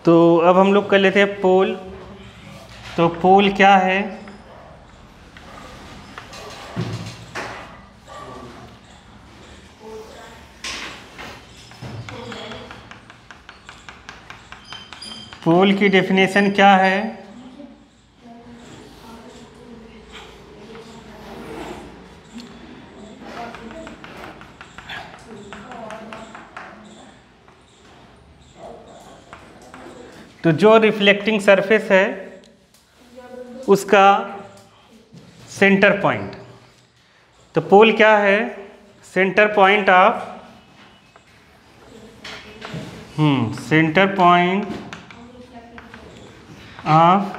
तो अब हम लोग कर लेते हैं पोल। तो पोल क्या है? पोल की डेफिनेशन क्या है? तो जो रिफ्लेक्टिंग सरफेस है उसका सेंटर पॉइंट। तो पोल क्या है? Centre point of centre point of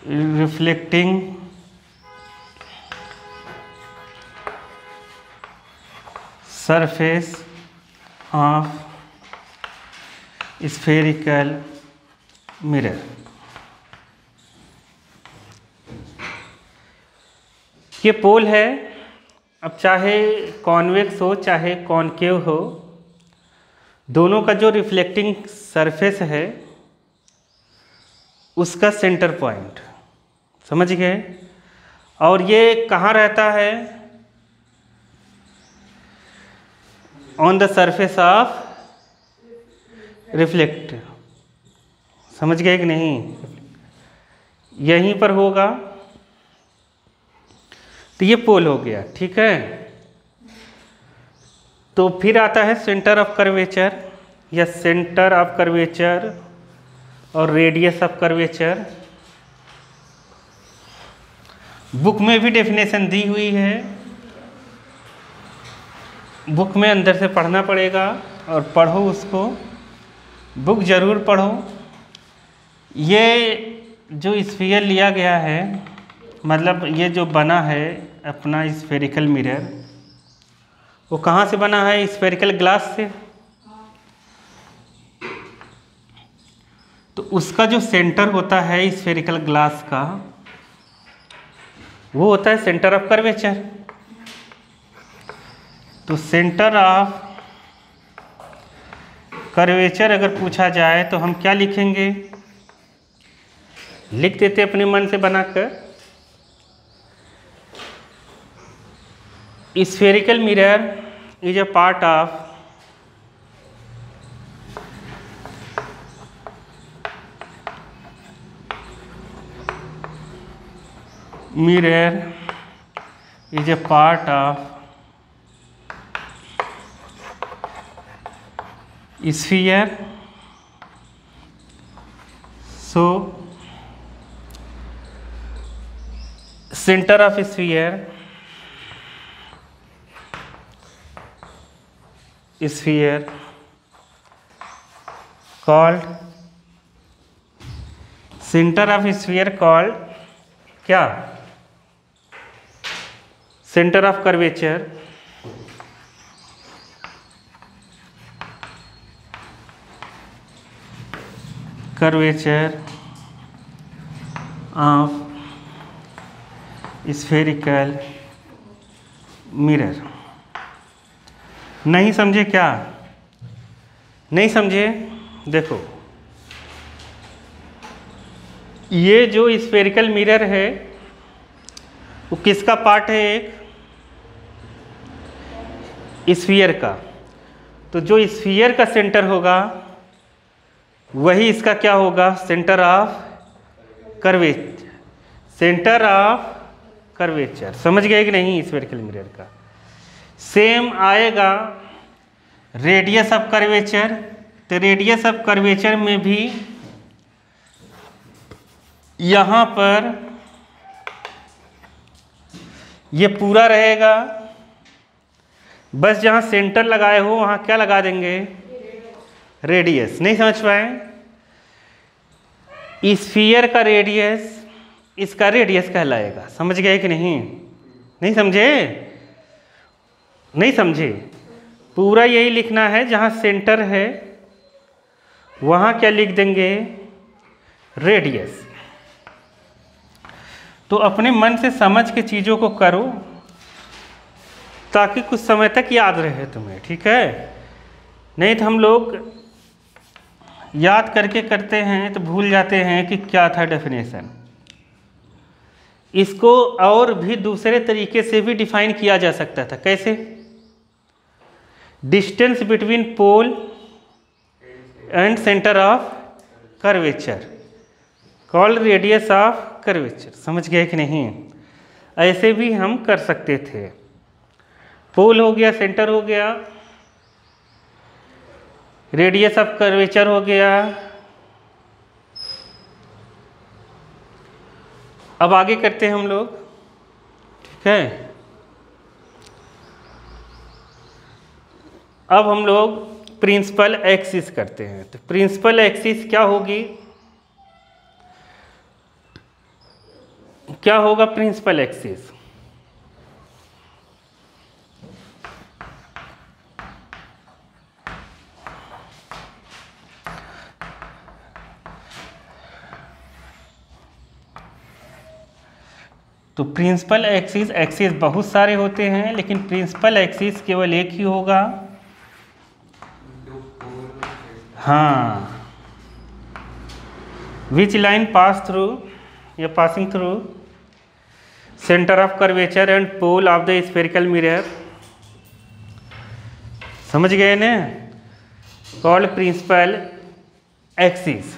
reflecting surface of spherical mirror. ये पोल है। अब चाहे कॉन्वेक्स हो चाहे कॉनकेव हो, दोनों का जो रिफ्लेक्टिंग सरफेस है उसका सेंटर पॉइंट, समझ गए? और ये कहाँ रहता है? On the surface of reflect, समझ गए कि नहीं? यहीं पर होगा। तो ये पोल हो गया, ठीक है। तो फिर आता है सेंटर ऑफ कर्वेचर या सेंटर ऑफ कर्वेचर और रेडियस ऑफ कर्वेचर। बुक में भी डेफिनेशन दी हुई है, बुक में अंदर से पढ़ना पड़ेगा और पढ़ो उसको, बुक ज़रूर पढ़ो। ये जो स्फीयर लिया गया है, मतलब ये जो बना है अपना स्फेरिकल मिरर, वो कहाँ से बना है? स्फेरिकल ग्लास से। तो उसका जो सेंटर होता है स्फेरिकल ग्लास का, वो होता है सेंटर ऑफ कर्वेचर। तो सेंटर ऑफ कर्वेचर अगर पूछा जाए तो हम क्या लिखेंगे? लिख देते अपने मन से बनाकर, spherical mirror is a part of mirror is a part of sphere, so center of sphere called center of sphere called क्या? center of curvature of spherical mirror। नहीं समझे क्या? नहीं समझे? देखो, ये जो स्फेरिकल मिरर है वो किसका पार्ट है? एक स्फीयर का। तो जो स्फीयर का सेंटर होगा वही इसका क्या होगा? Centre of curvature. Centre of curvature, समझ गए कि नहीं? स्फेरिकल मिरर का सेम आएगा रेडियस ऑफ कर्वेचर। तो रेडियस ऑफ कर्वेचर में भी यहाँ पर ये पूरा रहेगा, बस जहाँ सेंटर लगाए हो वहाँ क्या लगा देंगे? रेडियस। नहीं समझ पाए? स्फीयर का रेडियस इसका रेडियस कहलाएगा, समझ गए कि नहीं? नहीं समझे? नहीं समझे? पूरा यही लिखना है, जहाँ सेंटर है वहाँ क्या लिख देंगे? रेडियस। तो अपने मन से समझ के चीज़ों को करो ताकि कुछ समय तक याद रहे तुम्हें, ठीक है? नहीं तो हम लोग याद करके करते हैं तो भूल जाते हैं कि क्या था डेफिनेशन। इसको और भी दूसरे तरीके से भी डिफाइन किया जा सकता था। कैसे? Distance between pole and centre of curvature called radius of curvature. समझ गए कि नहीं? ऐसे भी हम कर सकते थे। पोल हो गया, सेंटर हो गया, रेडियस ऑफ कर्वेचर हो गया। अब आगे करते हैं हम लोग, ठीक है। अब हम लोग प्रिंसिपल एक्सिस करते हैं। तो प्रिंसिपल एक्सिस क्या होगी? क्या होगा प्रिंसिपल एक्सिस? तो प्रिंसिपल एक्सिस, एक्सिस बहुत सारे होते हैं लेकिन प्रिंसिपल एक्सिस केवल एक ही होगा। हाँ, विच लाइन पास थ्रू या passing through centre of curvature and pole of the spherical mirror. समझ गए ना? Called principal axis.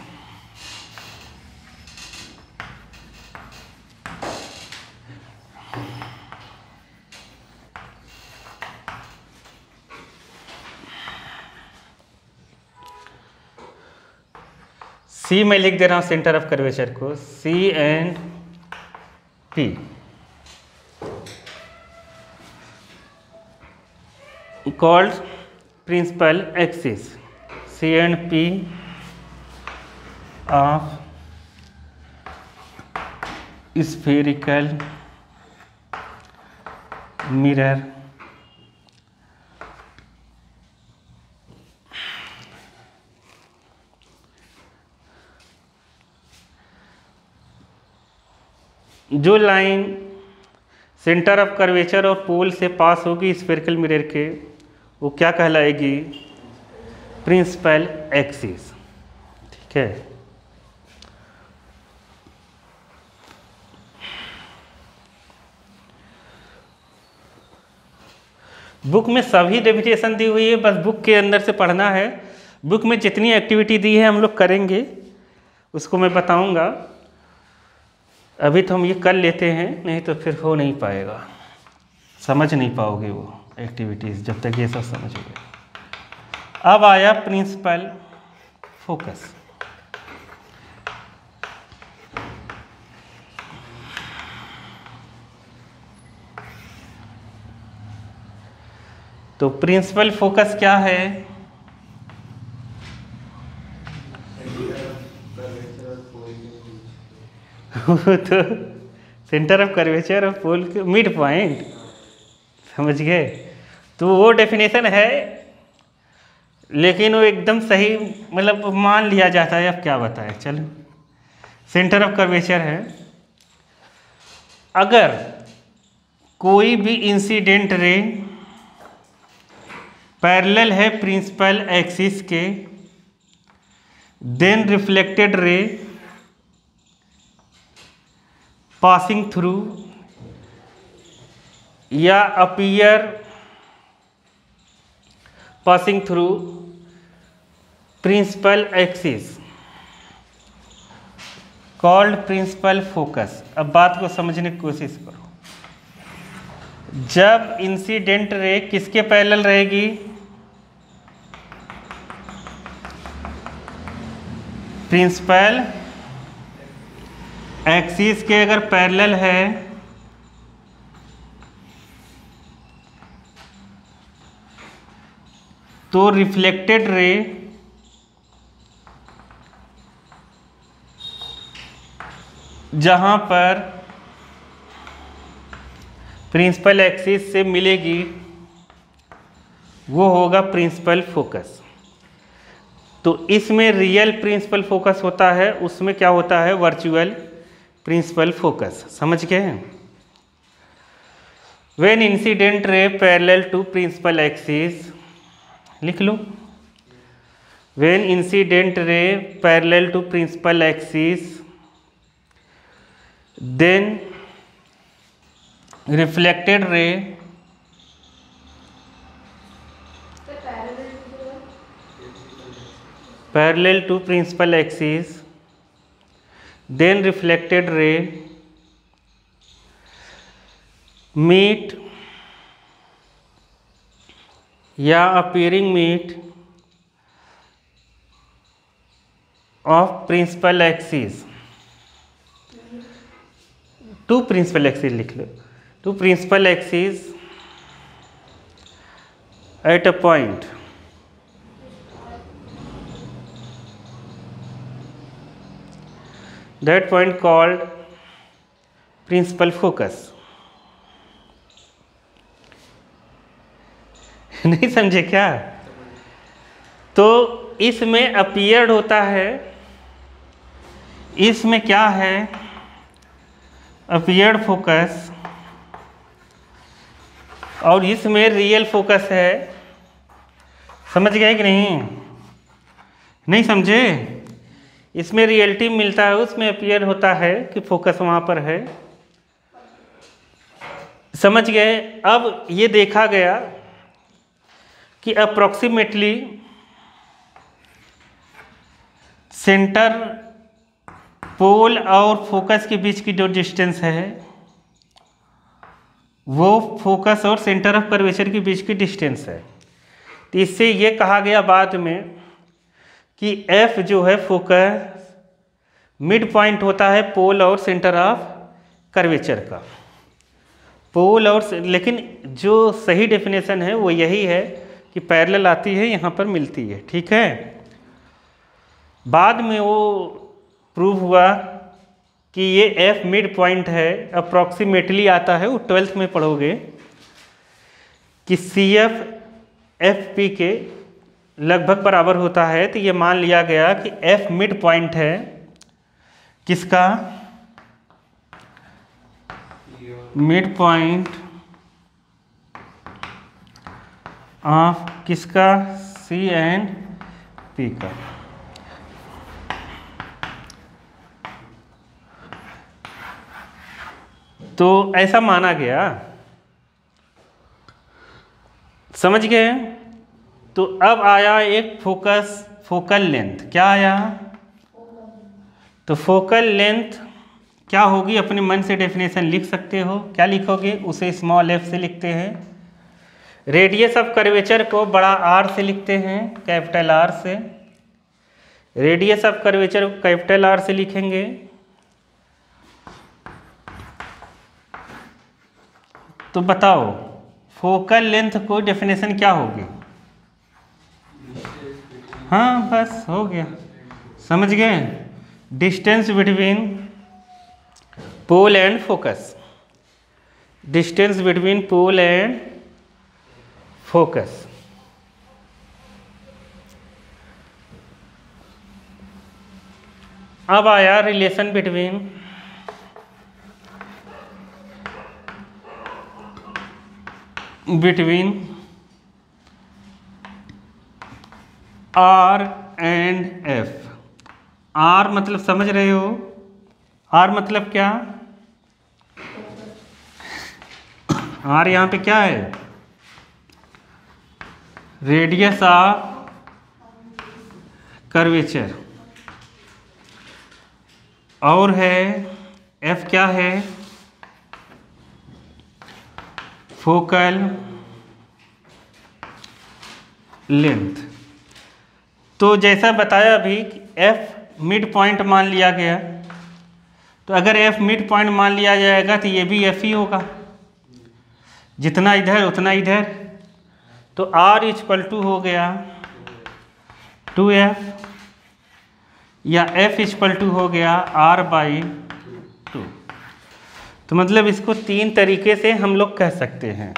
सी में लिख दे रहा हूँ सेंटर ऑफ कर्वेचर को, C and P. Called principal axis, C and P of spherical mirror जो लाइन सेंटर ऑफ कर्वेचर और पोल से पास होगी स्फेरिकल मिरर के, वो क्या कहलाएगी? Principal axis. ठीक है। बुक में सभी डेफिनेशन दी हुई है, बस बुक के अंदर से पढ़ना है। बुक में जितनी एक्टिविटी दी है हम लोग करेंगे, उसको मैं बताऊंगा। अभी तो हम ये कर लेते हैं, नहीं तो फिर हो नहीं पाएगा, समझ नहीं पाओगे वो एक्टिविटीज़ जब तक ये सब समझोगे। अब आया प्रिंसिपल फोकस। तो प्रिंसिपल फोकस क्या है? तो सेंटर ऑफ कर्वेचर और पोल के मिड पॉइंट। समझ गए? तो वो डेफिनेशन है लेकिन वो एकदम सही मतलब मान लिया जाता है। अब क्या बताएं, चलो सेंटर ऑफ कर्वेचर है। अगर कोई भी इंसिडेंट रे पैरेलल है प्रिंसिपल एक्सिस के, then reflected ray passing through या appear passing through principal axis called principal focus. अब बात को समझने की कोशिश करो। जब इंसिडेंट रे किसके पैरेलल रहेगी? प्रिंसिपल एक्सिस के अगर पैरेलल है तो रिफ्लेक्टेड रे जहां पर प्रिंसिपल एक्सिस से मिलेगी वो होगा प्रिंसिपल फोकस। तो इसमें रियल प्रिंसिपल फोकस होता है, उसमें क्या होता है? Virtual principal focus. समझ गए? When incident ray parallel to principal axis, लिख लो when incident ray parallel to principal axis, then reflected ray parallel to principal axis, then reflected ray meet या appearing meet of principal axis, to principal axis लिख लो, to principal axis at a point that point called principal focus. नहीं समझे क्या? तो इसमें appeared होता है, इसमें क्या है, अपीयर्ड फोकस, और इसमें रियल फोकस है। समझ गए कि नहीं? नहीं समझे? इसमें रियलिटी मिलता है, उसमें अपीयर होता है कि फोकस वहाँ पर है। समझ गए? अब ये देखा गया कि अप्रॉक्सीमेटली सेंटर पोल और फोकस के बीच की जो डिस्टेंस है वो फोकस और सेंटर ऑफ कर्वेचर के बीच की डिस्टेंस है। तो इससे ये कहा गया बाद में कि F जो है फोकस मिड पॉइंट होता है पोल और सेंटर ऑफ कर्वेचर का। पोल और लेकिन जो सही डेफिनेशन है वो यही है कि पैरेलल आती है, यहाँ पर मिलती है। ठीक है, बाद में वो प्रूव हुआ कि ये F मिड पॉइंट है, अप्रॉक्सीमेटली आता है, वो 12th में पढ़ोगे कि CF FP के लगभग बराबर होता है। तो ये मान लिया गया कि F मिड पॉइंट है किसका, मिड पॉइंट ऑफ किसका, C एंड P का। तो ऐसा माना गया। समझ गए? तो अब आया एक फोकस, फोकल लेंथ। क्या आया? तो फोकल लेंथ क्या होगी, अपने मन से डेफिनेशन लिख सकते हो। क्या लिखोगे? उसे स्मॉल f से लिखते हैं। रेडियस ऑफ कर्वेचर को बड़ा R से लिखते हैं, कैपिटल R से। रेडियस ऑफ कर्वेचर को कैपिटल R से लिखेंगे। तो बताओ फोकल लेंथ को डेफिनेशन क्या होगी? हाँ बस हो गया, समझ गए? Distance between pole and focus, distance between pole and focus. अब आया relation between R and F। R मतलब समझ रहे हो? R मतलब क्या? R यहाँ पे क्या है? Radius of curvature. और है F क्या है? Focal length. तो जैसा बताया अभी कि F मिड पॉइंट मान लिया गया, तो अगर F मिड पॉइंट मान लिया जाएगा तो ये भी F ही होगा, जितना इधर उतना इधर। तो R इक्वल टू हो गया 2F या F इक्वल टू हो गया R/2। तो मतलब इसको तीन तरीके से हम लोग कह सकते हैं।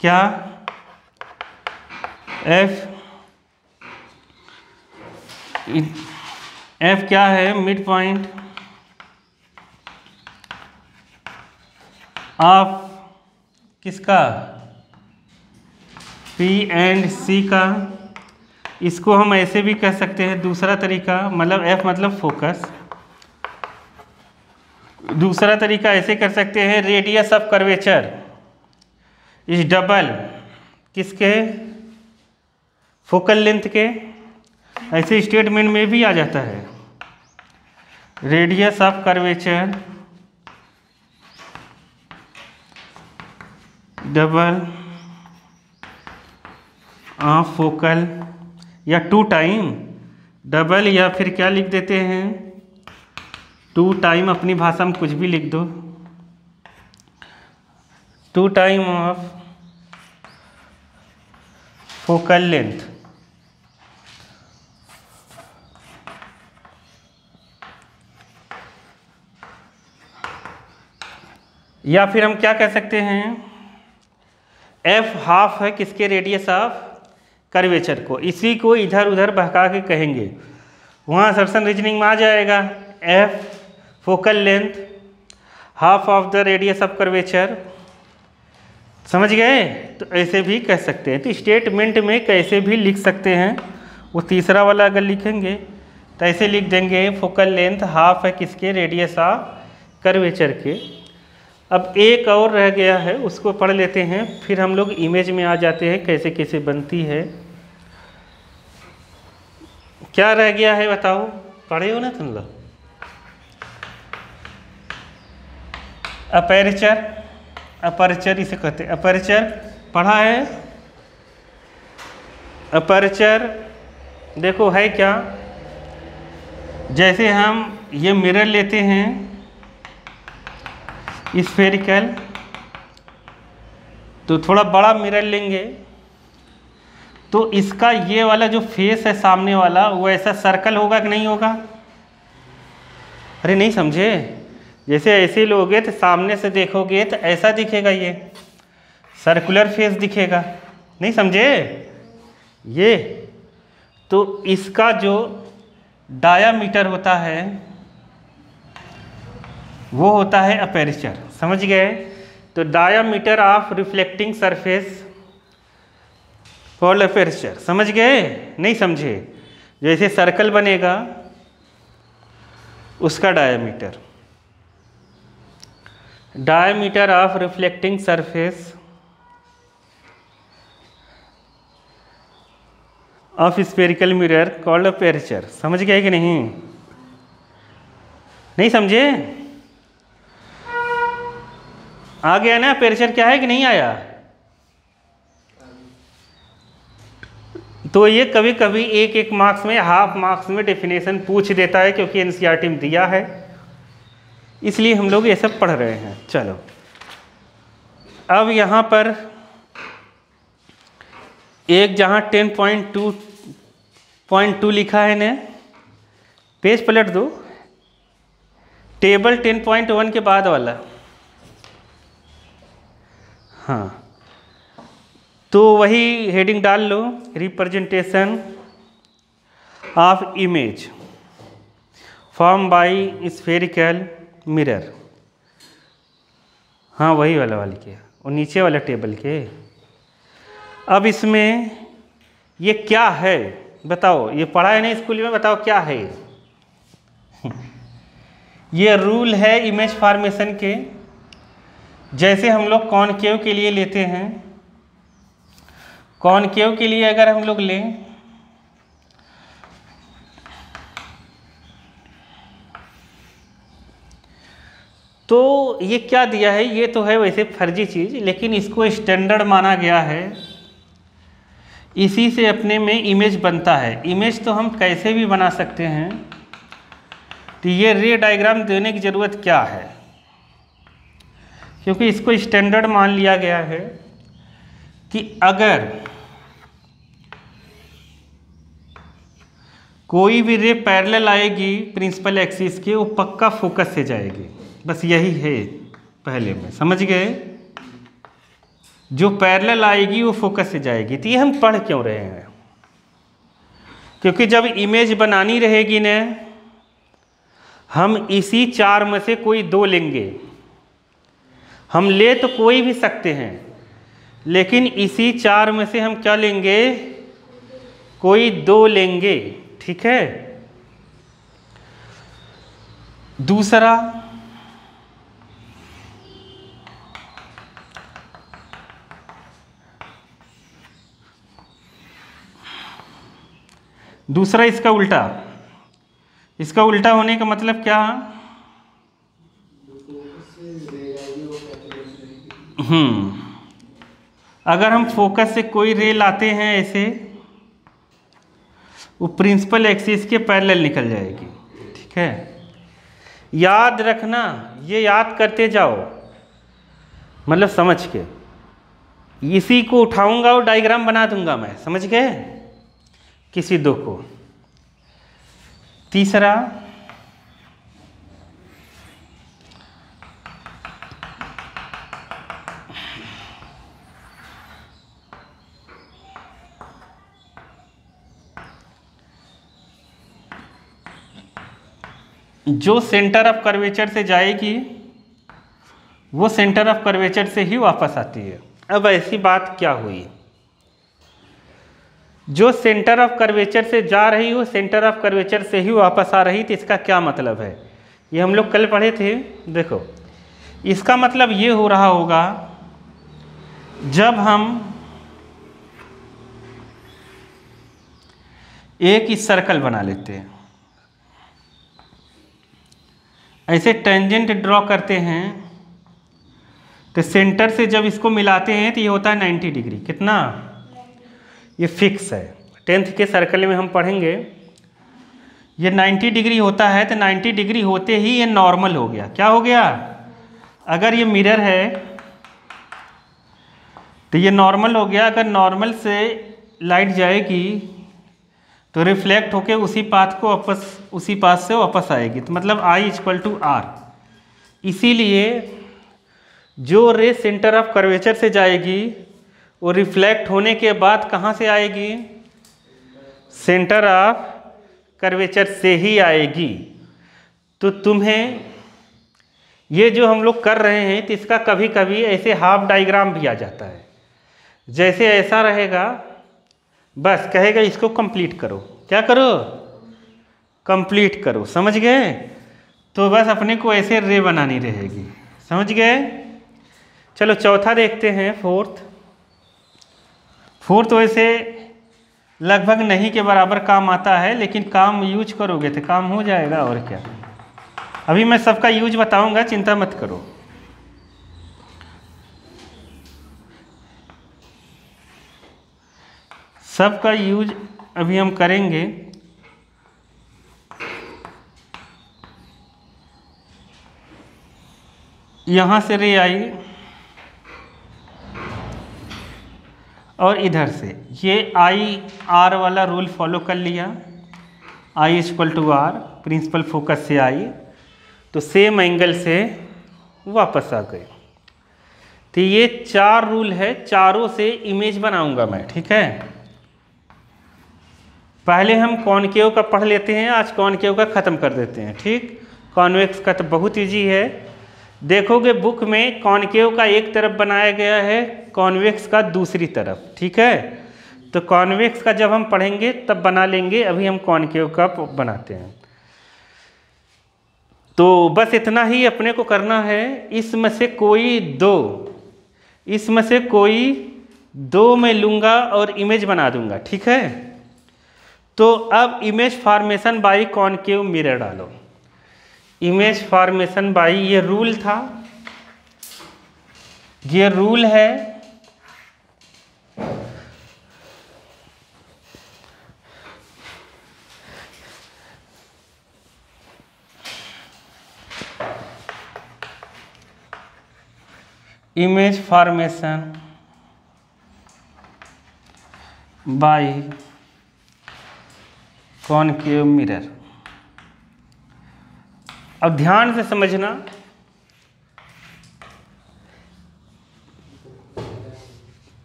क्या? F क्या है? मिड पॉइंट ऑफ किसका? P एंड C का। इसको हम ऐसे भी कह सकते हैं, दूसरा तरीका, मतलब एफ मतलब फोकस। दूसरा तरीका ऐसे कर सकते हैं, radius of curvature is double किसके, फोकल लेंथ के। ऐसे स्टेटमेंट में भी आ जाता है, radius of curvature double of focal, या 2 टाइम डबल, या फिर क्या लिख देते हैं 2 टाइम, अपनी भाषा में कुछ भी लिख दो, 2 टाइम ऑफ फोकल लेंथ। या फिर हम क्या कह सकते हैं, एफ हाफ है किसके, रेडियस ऑफ कर्वेचर को। इसी को इधर उधर बहका के कहेंगे, वहाँ असर्शन रीजनिंग में आ जाएगा, F focal length half of the radius of curvature. समझ गए? तो ऐसे भी कह सकते हैं। तो स्टेटमेंट में कैसे भी लिख सकते हैं। वो तीसरा वाला अगर लिखेंगे तो ऐसे लिख देंगे, फोकल लेंथ हाफ है किसके, रेडियस ऑफ कर्वेचर के। अब एक और रह गया है, उसको पढ़ लेते हैं, फिर हम लोग इमेज में आ जाते हैं कैसे कैसे बनती है। क्या रह गया है बताओ, पढ़े हो ना तुम लोग? अपर्चर, अपर्चर इसे कहते हैं, अपर्चर पढ़ा है। अपर्चर देखो है क्या, जैसे हम ये मिरर लेते हैं स्फेरिकल, तो थोड़ा बड़ा मिरर लेंगे तो इसका ये वाला जो फेस है सामने वाला, वो ऐसा सर्कल होगा कि नहीं होगा? अरे नहीं समझे? जैसे ऐसे लोगे तो सामने से देखोगे तो ऐसा दिखेगा, ये सर्कुलर फेस दिखेगा, नहीं समझे? ये तो इसका जो डायामीटर होता है वो होता है अपर्चर। समझ गए? तो diameter of reflecting surface called aperture. समझ गए? नहीं समझे? जैसे सर्कल बनेगा उसका diameter, diameter of reflecting surface of spherical mirror called aperture. समझ गए कि नहीं? नहीं समझे? आ गया ना अपर्चर क्या है कि नहीं आया? तो ये कभी कभी एक एक मार्क्स में, हाफ मार्क्स में डेफिनेशन पूछ देता है, क्योंकि एनसीईआरटी में दिया है, इसलिए हम लोग ये सब पढ़ रहे हैं। चलो अब यहाँ पर एक जहाँ 10.2 लिखा है ने, पेज पलट दो, टेबल 10.1 के बाद वाला। हाँ, तो वही हेडिंग डाल लो, representation of image form by spherical mirror. हाँ वही वाला के, और नीचे वाला टेबल के। अब इसमें ये क्या है बताओ, ये पढ़ा है नहीं स्कूल में, बताओ क्या है ये रूल है इमेज फॉर्मेशन के। जैसे हम लोग कॉनकेव के लिए लेते हैं, कॉनकेव के लिए अगर हम लोग लें तो ये क्या दिया है, ये तो है वैसे फर्जी चीज़, लेकिन इसको स्टैंडर्ड माना गया है, इसी से अपने में इमेज बनता है। इमेज तो हम कैसे भी बना सकते हैं, तो ये रे डायग्राम देने की ज़रूरत क्या है, क्योंकि इसको स्टैंडर्ड मान लिया गया है कि अगर कोई भी रे पैरेलल आएगी प्रिंसिपल एक्सिस के, वो पक्का फोकस से जाएगी। बस यही है पहले में, समझ गए? जो पैरेलल आएगी वो फोकस से जाएगी। तो ये हम पढ़ क्यों रहे हैं? क्योंकि जब इमेज बनानी रहेगी ना, हम इसी 4 में से कोई 2 लेंगे। हम ले तो कोई भी सकते हैं, लेकिन इसी 4 में से हम क्या लेंगे? कोई दो लेंगे, ठीक है। दूसरा, इसका उल्टा। इसका उल्टा होने का मतलब क्या? अगर हम फोकस से कोई रे लाते हैं ऐसे, वो प्रिंसिपल एक्सिस के पैरेलल निकल जाएगी, ठीक है। याद रखना, ये याद करते जाओ, मतलब समझ के। इसी को उठाऊंगा और डायग्राम बना दूंगा मैं, समझ गए, किसी दो को। तीसरा, जो सेंटर ऑफ कर्वेचर से जाएगी वो सेंटर ऑफ कर्वेचर से ही वापस आती है। अब ऐसी बात क्या हुई, जो सेंटर ऑफ कर्वेचर से जा रही हो सेंटर ऑफ कर्वेचर से ही वापस आ रही, तो इसका क्या मतलब है? ये हम लोग कल पढ़े थे। देखो, इसका मतलब ये हो रहा होगा, जब हम एक इस सर्कल बना लेते हैं, ऐसे टेंजेंट ड्रॉ करते हैं, तो सेंटर से जब इसको मिलाते हैं तो ये होता है 90 डिग्री। कितना? ये फिक्स है। 10th के सर्कल में हम पढ़ेंगे, ये 90 डिग्री होता है, तो 90 डिग्री होते ही ये नॉर्मल हो गया। क्या हो गया? अगर ये मिरर है तो ये नॉर्मल हो गया। अगर नॉर्मल से लाइट जाएगी तो रिफ्लेक्ट होके उसी पाथ को वापस, उसी पाथ से वापस आएगी। तो मतलब I = R। इसीलिए जो रे सेंटर ऑफ कर्वेचर से जाएगी वो रिफ्लेक्ट होने के बाद कहाँ से आएगी? सेंटर ऑफ कर्वेचर से ही आएगी। तो तुम्हें ये जो हम लोग कर रहे हैं, तो इसका कभी कभी ऐसे हाफ डायग्राम भी आ जाता है। जैसे ऐसा रहेगा, बस कहेगा इसको कंप्लीट करो। क्या करो? कंप्लीट करो। समझ गए? तो बस अपने को ऐसे रे बनानी रहेगी। समझ गए? चलो चौथा देखते हैं, फोर्थ वैसे लगभग नहीं के बराबर काम आता है, लेकिन काम यूज करोगे तो काम हो जाएगा। और क्या, अभी मैं सबका यूज बताऊंगा, चिंता मत करो। सबका यूज अभी हम करेंगे। यहाँ से रे आई और इधर से ये IR वाला रूल फॉलो कर लिया। I = R, प्रिंसिपल फोकस से आई, तो सेम एंगल से वापस आ गए। तो ये 4 रूल है, चारों से इमेज बनाऊंगा मैं, ठीक है। पहले हम कॉनकेव का पढ़ लेते हैं, आज कॉनकेव का ख़त्म कर देते हैं, ठीक। कॉन्वेक्स का तो बहुत ईजी है। देखोगे बुक में कॉनकेव का एक तरफ बनाया गया है, कॉन्वेक्स का दूसरी तरफ, ठीक है। तो कॉन्वेक्स का जब हम पढ़ेंगे तब बना लेंगे, अभी हम कॉनकेव का बनाते हैं। तो बस इतना ही अपने को करना है। इसमें से कोई दो मैं लूँगा और इमेज बना दूंगा, ठीक है। तो अब image formation by concave mirror डालो। इमेज फॉर्मेशन बाय, ये रूल था, ये रूल है। Image formation by concave mirror. अब ध्यान से समझना,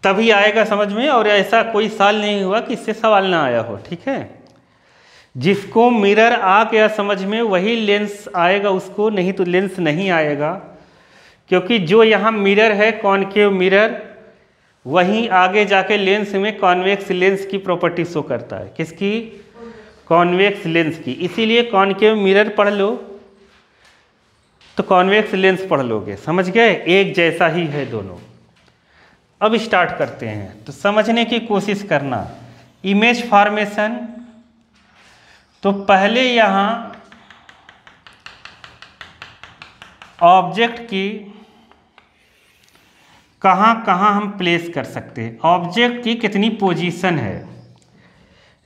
तभी आएगा समझ में। और ऐसा कोई साल नहीं हुआ कि इससे सवाल ना आया हो, ठीक है। जिसको मिरर आ गया समझ में वही लेंस आएगा उसको, नहीं तो लेंस नहीं आएगा। क्योंकि जो यहाँ मिरर है, कॉनकेव मिरर, वहीं आगे जाके लेंस में कॉन्वेक्स लेंस की प्रॉपर्टी शो करता है। किसकी? कॉन्वेक्स लेंस की। इसीलिए कॉनकेव मिरर पढ़ लो तो कॉन्वेक्स लेंस पढ़ लोगे। समझ गए? एक जैसा ही है दोनों। अब स्टार्ट करते हैं, तो समझने की कोशिश करना। इमेज फॉर्मेशन, तो पहले यहाँ ऑब्जेक्ट की कहाँ कहाँ हम प्लेस कर सकते हैं, ऑब्जेक्ट की कितनी पोजीशन है।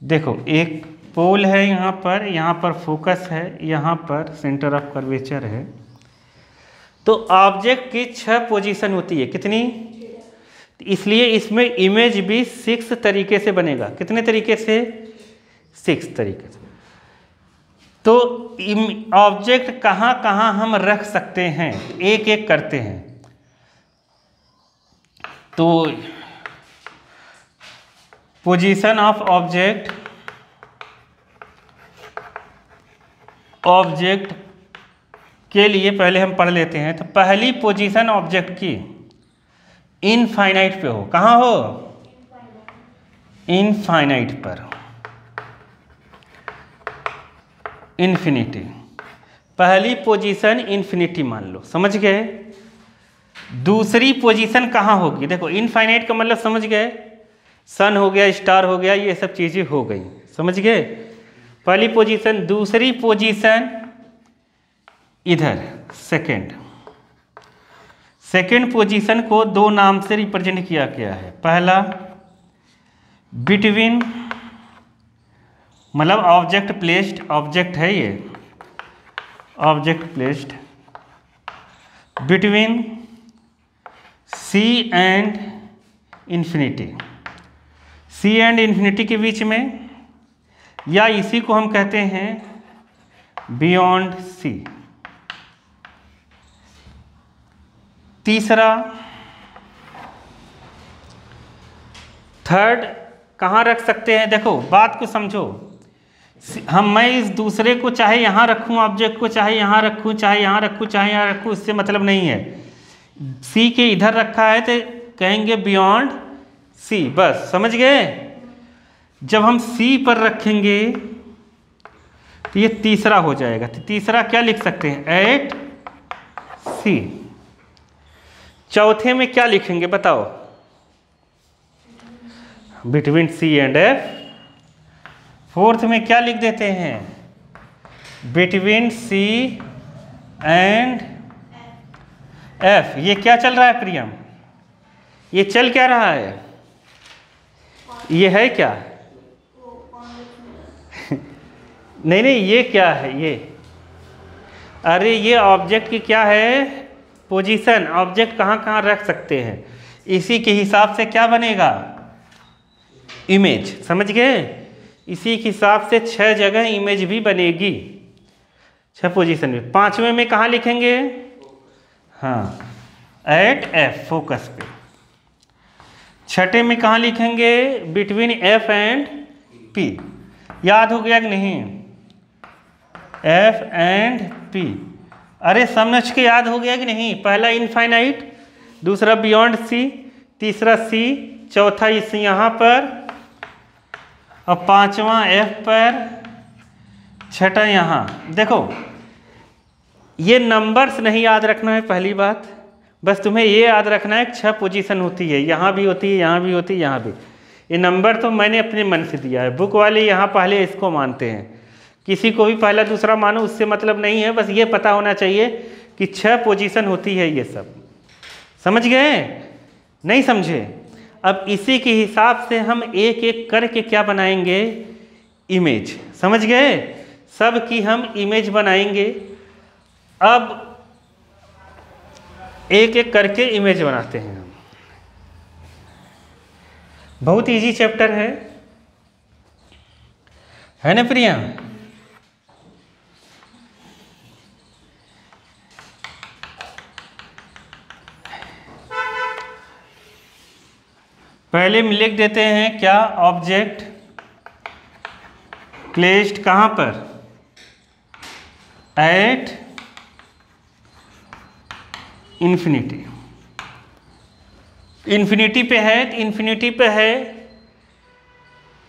देखो, एक पोल है यहाँ पर फोकस है, यहाँ पर सेंटर ऑफ कर्वेचर है। तो ऑब्जेक्ट की 6 पोजीशन होती है। कितनी? इसलिए इसमें इमेज भी 6 तरीके से बनेगा। कितने तरीके से? 6 तरीके से। तो ऑब्जेक्ट कहाँ कहाँ हम रख सकते हैं, एक एक करते हैं। तो पोजीशन ऑफ ऑब्जेक्ट, ऑब्जेक्ट के लिए पहले हम पढ़ लेते हैं। तो पहली पोजीशन ऑब्जेक्ट की इनफाइनाइट पे हो। कहाँ हो? इनफाइनाइट पर, इन्फिनिटी। पहली पोजीशन इन्फिनिटी मान लो। समझ गए? दूसरी पोजीशन कहाँ होगी? देखो, इनफाइनाइट का मतलब समझ गए, सन हो गया, स्टार हो गया, ये सब चीज़ें हो गई। समझ गए? पहली पोजीशन। दूसरी पोजीशन इधर, सेकेंड पोजीशन को 2 नाम से रिप्रेजेंट किया गया है। पहला बिटवीन, मतलब ऑब्जेक्ट प्लेस्ड, ऑब्जेक्ट है ये, object placed between C and infinity, C and infinity के बीच में, या इसी को हम कहते हैं बियॉन्ड सी। तीसरा, थर्ड कहाँ रख सकते हैं? देखो, बात को समझो। मैं इस दूसरे को चाहे यहाँ रखूँ, ऑब्जेक्ट को चाहे यहाँ रखूँ, चाहे यहाँ रखूँ, चाहे यहाँ रखूँ, इससे मतलब नहीं है। सी के इधर रखा है तो कहेंगे बियॉन्ड सी, बस। समझ गए? जब हम सी पर रखेंगे तो ये तीसरा हो जाएगा। तो तीसरा क्या लिख सकते हैं? At C. चौथे में क्या लिखेंगे बताओ? Between C and F. Fourth में क्या लिख देते हैं? Between C and F. ये क्या चल रहा है प्रियम? ये चल क्या रहा है? ये है क्या? नहीं, ये क्या है? ये, अरे ये ऑब्जेक्ट की क्या है? पोजीशन। ऑब्जेक्ट कहाँ कहाँ रख सकते हैं, इसी के हिसाब से क्या बनेगा? इमेज। समझ गए? इसी के हिसाब से 6 जगह इमेज भी बनेगी, 6 पोजीशन में। 5वें में कहाँ लिखेंगे? हाँ, एट एफ, फोकस पे। 6ठे में कहाँ लिखेंगे? Between F and P. याद हो गया कि नहीं? F and P. अरे समझ के याद हो गया कि नहीं? पहला इनफाइनाइट, दूसरा बियॉन्ड सी, तीसरा सी, चौथा इस यहाँ पर, और 5वां एफ पर, 6ठा यहाँ। देखो, ये नंबर्स नहीं याद रखना है पहली बात, बस तुम्हें ये याद रखना है 6 पोजीशन होती है, यहाँ भी होती है, यहाँ भी होती है, यहाँ भी। ये नंबर तो मैंने अपने मन से दिया है, बुक वाले यहाँ पहले इसको मानते हैं। किसी को भी पहला दूसरा मानो, उससे मतलब नहीं है, बस ये पता होना चाहिए कि 6 पोजीशन होती है ये सब। समझ गए? नहीं समझे? अब इसी के हिसाब से हम एक एक करके क्या बनाएंगे? इमेज। समझ गए? सब की हम इमेज बनाएंगे। अब एक एक करके इमेज बनाते हैं हम। बहुत इजी चैप्टर है ना प्रिया? पहले में लिख देते हैं क्या? ऑब्जेक्ट प्लेस्ड कहाँ पर? At infinity. इन्फिनिटी पे है तो इन्फिनिटी पे है,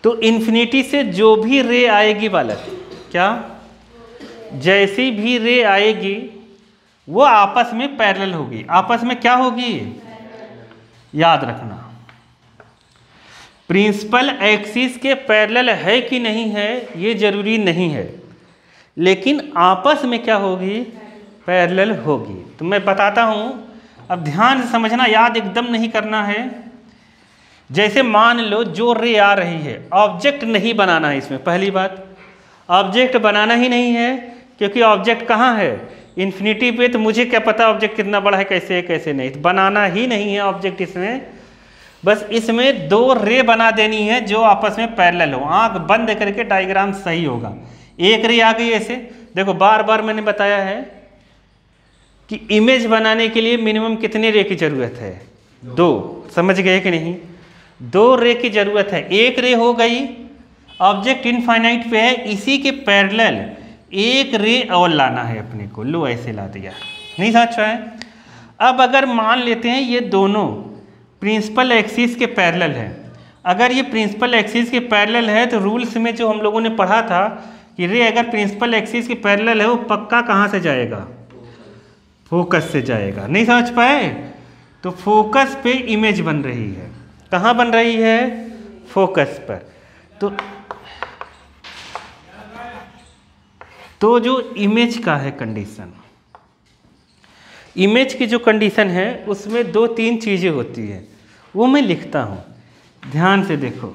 तो इन्फिनिटी से जो भी रे आएगी बालक, क्या जैसी भी रे आएगी वो आपस में पैरेलल होगी। आपस में क्या होगी, याद रखना, प्रिंसिपल एक्सिस के पैरेलल है कि नहीं है ये जरूरी नहीं है, लेकिन आपस में क्या होगी, पैरेलल होगी। तो मैं बताता हूँ, अब ध्यान से समझना, याद एकदम नहीं करना है। जैसे मान लो जो रे आ रही है, ऑब्जेक्ट नहीं बनाना है इसमें, पहली बात ऑब्जेक्ट बनाना ही नहीं है, क्योंकि ऑब्जेक्ट कहाँ है, इन्फिनिटी पे, तो मुझे क्या पता ऑब्जेक्ट कितना बड़ा है, कैसे है कैसे नहीं, तो बनाना ही नहीं है ऑब्जेक्ट इसमें। बस इसमें दो रे बना देनी है जो आपस में पैरेलल हो, आंख बंद करके डायग्राम सही होगा। एक रे आ गई ऐसे, देखो बार बार मैंने बताया है कि इमेज बनाने के लिए मिनिमम कितने रे की जरूरत है, दो, समझ गए कि नहीं, दो रे की जरूरत है। एक रे हो गई, ऑब्जेक्ट इनफाइनाइट पे है, इसी के पैरेलल एक रे और लाना है अपने को, लो ऐसे ला दिया, नहीं समझ पाए। अब अगर मान लेते हैं ये दोनों प्रिंसिपल एक्सिस के पैरेलल है, अगर ये प्रिंसिपल एक्सिस के पैरेलल है तो रूल्स में जो हम लोगों ने पढ़ा था कि रे अगर प्रिंसिपल एक्सिस के पैरेलल है वो पक्का कहाँ से जाएगा, फोकस से जाएगा, नहीं समझ पाए। तो फोकस पे इमेज बन रही है, कहाँ बन रही है, फोकस पर। तो जो इमेज का है कंडीशन, इमेज की जो कंडीशन है उसमें दो तीन चीज़ें होती है, वो मैं लिखता हूँ, ध्यान से देखो।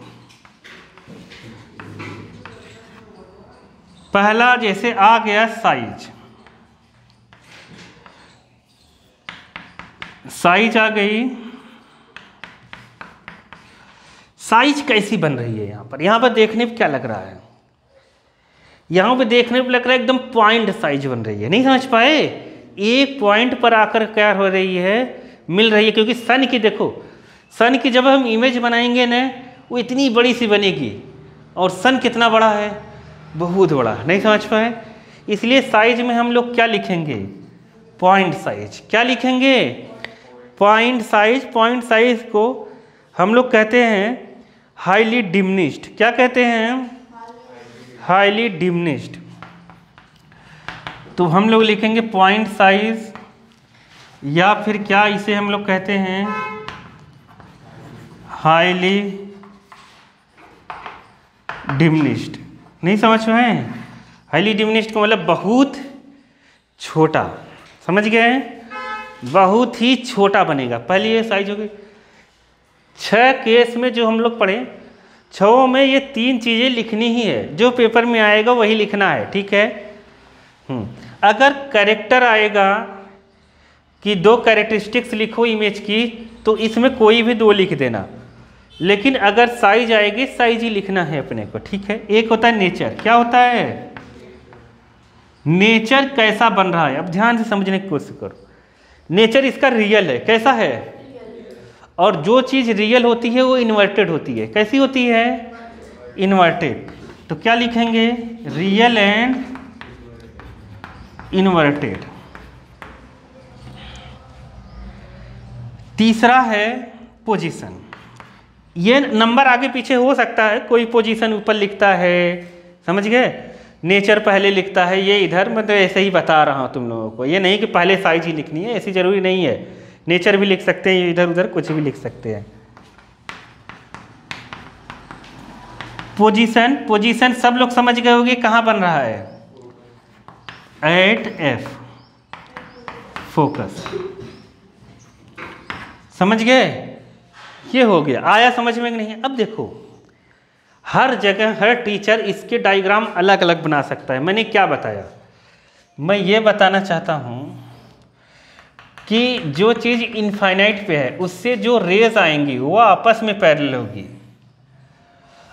पहला जैसे आ गया साइज, साइज आ गई। साइज कैसी बन रही है यहाँ पर देखने पे क्या लग रहा है, यहाँ पे देखने पे लग रहा है एकदम पॉइंट साइज बन रही है, नहीं समझ पाए। एक पॉइंट पर आकर क्या हो रही है, मिल रही है, क्योंकि सन की देखो, सन की जब हम इमेज बनाएंगे ना वो इतनी बड़ी सी बनेगी, और सन कितना बड़ा है, बहुत बड़ा, नहीं समझ पाए। इसलिए साइज में हम लोग क्या लिखेंगे, पॉइंट साइज। क्या लिखेंगे, पॉइंट साइज। पॉइंट साइज को हम लोग कहते हैं हाईली डिमिनिश्ड। क्या कहते हैं, हाईली डिमिनिश्ड। तो हम लोग लिखेंगे पॉइंट साइज, या फिर क्या इसे हम लोग कहते हैं हाईली डिमिनिश्ड। नहीं समझ में, हाईली डिमिनिश्ड का मतलब बहुत छोटा, समझ गए, बहुत ही छोटा बनेगा। पहले ये साइज हो गई। 6 केस में जो हम लोग पढ़े, 6 में ये 3 चीज़ें लिखनी ही है, जो पेपर में आएगा वही लिखना है, ठीक है। अगर कैरेक्टर आएगा कि 2 कैरेक्टरिस्टिक्स लिखो इमेज की, तो इसमें कोई भी 2 लिख देना, लेकिन अगर साइज आएगी साइज ही लिखना है अपने को, ठीक है। एक होता है नेचर। क्या होता है, नेचर कैसा बन रहा है, अब ध्यान से समझने की कोशिश करो। नेचर इसका रियल है, कैसा है, और जो चीज़ रियल होती है वो इन्वर्टेड होती है। कैसी होती है, इन्वर्टेड। तो क्या लिखेंगे, रियल एंड इन्वर्टेड। तीसरा है पोजीशन। ये नंबर आगे पीछे हो सकता है, कोई पोजीशन ऊपर लिखता है, समझ गए, नेचर पहले लिखता है, ये इधर, मैं तो ऐसे ही बता रहा हूँ तुम लोगों को, ये नहीं कि पहले साइज ही लिखनी है, ऐसी जरूरी नहीं है। नेचर भी लिख सकते हैं, इधर उधर कुछ भी लिख सकते हैं। पोजीशन, पोजीशन सब लोग समझ गए होंगे कहाँ बन रहा है, एट एफ, फोकस, समझ गए, ये हो गया। आया समझ में कि नहीं। अब देखो, हर जगह हर टीचर इसके डायग्राम अलग अलग बना सकता है। मैंने क्या बताया, मैं ये बताना चाहता हूँ कि जो चीज़ इनफाइनाइट पे है उससे जो रेज आएंगी वो आपस में पैरेलल होगी।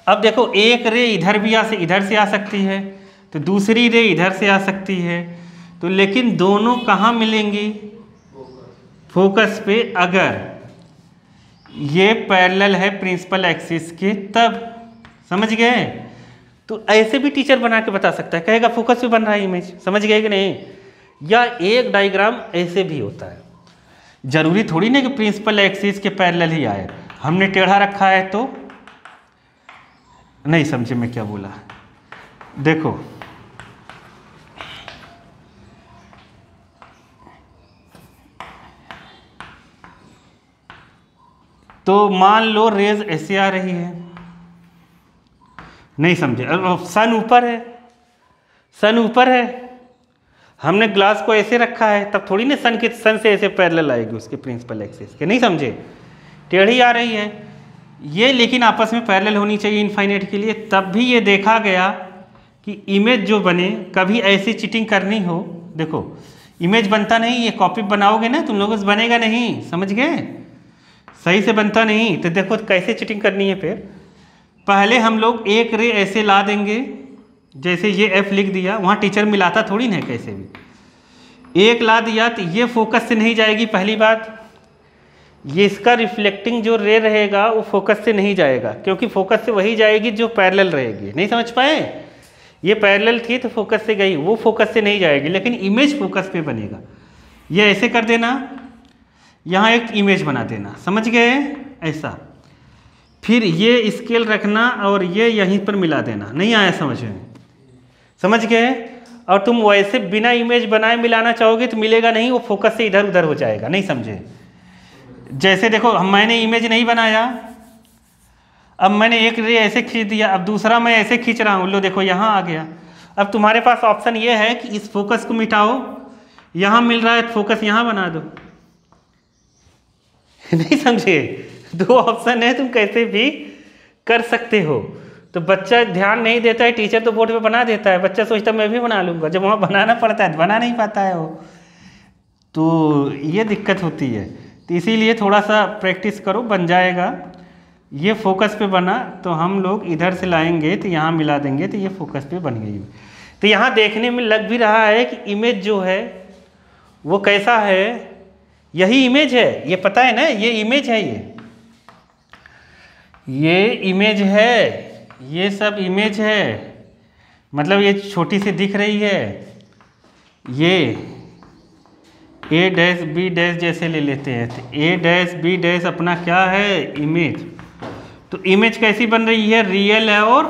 अब देखो, एक रे इधर भी इधर से आ सकती है, तो दूसरी रे इधर से आ सकती है, तो लेकिन दोनों कहाँ मिलेंगी, फोकस पे। अगर ये पैरेलल है प्रिंसिपल एक्सिस के, तब, समझ गए। तो ऐसे भी टीचर बना के बता सकता है, कहेगा फोकस पे बन रहा है इमेज, समझ गए कि नहीं। या एक डायग्राम ऐसे भी होता है, जरूरी थोड़ी ना कि प्रिंसिपल एक्सिस के पैरेलल ही आए, हमने टेढ़ा रखा है तो नहीं समझे मैं क्या बोला। देखो तो मान लो रेज ऐसे आ रही है, नहीं समझे, सन ऊपर है, सन ऊपर है, हमने ग्लास को ऐसे रखा है, तब थोड़ी ना सन से ऐसे पैरेलल आएगी उसके प्रिंसिपल एक्सिस के, नहीं समझे, टेढ़ी आ रही है ये, लेकिन आपस में पैरेलल होनी चाहिए इनफाइनाइट के लिए। तब भी ये देखा गया कि इमेज जो बने, कभी ऐसी चीटिंग करनी हो, देखो इमेज बनता नहीं, ये कॉपी बनाओगे ना तुम लोगों से बनेगा नहीं, समझ गए, सही से बनता नहीं। तो देखो कैसे चीटिंग करनी है, फिर पहले हम लोग एक रे ऐसे ला देंगे, जैसे ये एफ लिख दिया, वहाँ टीचर मिलाता थोड़ी ना, कैसे भी एक ला दिया तो ये फोकस से नहीं जाएगी, पहली बात ये इसका रिफ्लेक्टिंग जो रे रहेगा वो फोकस से नहीं जाएगा, क्योंकि फोकस से वही जाएगी जो पैरेलल रहेगी, नहीं समझ पाए, ये पैरेलल थी तो फोकस से गई, वो फोकस से नहीं जाएगी, लेकिन इमेज फोकस पे बनेगा। ये ऐसे कर देना, यहाँ एक इमेज बना देना, समझ गए ऐसा, फिर ये स्केल रखना और ये यहीं पर मिला देना, नहीं आया समझ में, समझ गए। और तुम वैसे बिना इमेज बनाए मिलाना चाहोगे तो मिलेगा नहीं, वो फोकस से इधर उधर हो जाएगा, नहीं समझे। जैसे देखो मैंने इमेज नहीं बनाया, अब मैंने एक रे ऐसे खींच दिया, अब दूसरा मैं ऐसे खींच रहा हूँ, लो देखो यहाँ आ गया। अब तुम्हारे पास ऑप्शन ये है कि इस फोकस को मिटाओ, यहाँ मिल रहा है फोकस यहाँ बना दो, नहीं समझे, दो ऑप्शन है, तुम कैसे भी कर सकते हो। तो बच्चा ध्यान नहीं देता है, टीचर तो बोर्ड पे बना देता है, बच्चा सोचता मैं भी बना लूँगा, जब वहाँ बनाना पड़ता है बना नहीं पाता है वो, तो ये दिक्कत होती है। तो इसीलिए थोड़ा सा प्रैक्टिस करो, बन जाएगा। ये फोकस पे बना तो हम लोग इधर से लाएंगे तो यहाँ मिला देंगे तो ये फोकस पे बन गई। तो यहाँ देखने में लग भी रहा है कि इमेज जो है वो कैसा है, यही इमेज है, ये पता है ना, ये इमेज है, ये इमेज है, ये सब इमेज है, मतलब ये छोटी सी दिख रही है, ये ए डैश बी डैश जैसे ले लेते हैं, तो ए डैश बी डैश अपना क्या है, इमेज। तो इमेज कैसी बन रही है, रियल है और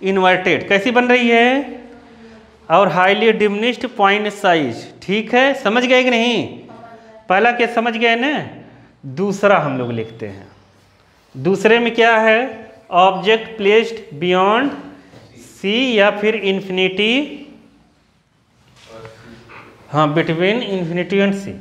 इन्वर्टेड, कैसी बन रही है, और हाईली डिमिनिश्ड पॉइंट साइज, ठीक है, समझ गए कि नहीं, पहला केस समझ गए ना। दूसरा हम लोग लिखते हैं, दूसरे में क्या है, ऑब्जेक्ट प्लेस्ड बियॉन्ड सी या फिर इन्फिनिटी, हाँ बिटवीन इन्फिनिटी एंड सी।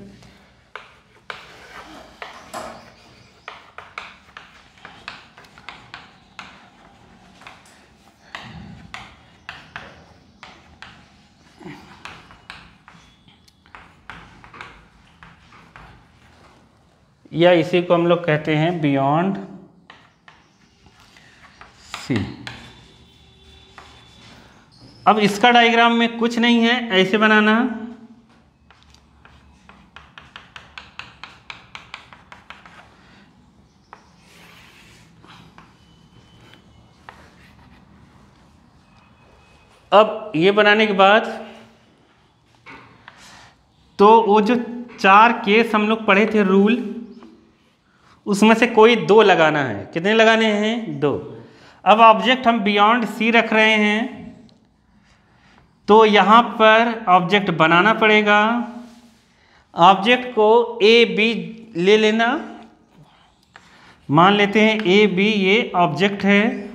या इसी को हम लोग कहते हैं बियॉन्ड सी। अब इसका डायग्राम में कुछ नहीं है, ऐसे बनाना, अब ये बनाने के बाद तो वो जो 4 केस हम लोग पढ़े थे रूल, उसमें से कोई 2 लगाना है, कितने लगाने हैं, 2। अब ऑब्जेक्ट हम बियॉन्ड सी रख रहे हैं, तो यहाँ पर ऑब्जेक्ट बनाना पड़ेगा, ऑब्जेक्ट को ए बी ले लेना, मान लेते हैं ए बी ये ऑब्जेक्ट है,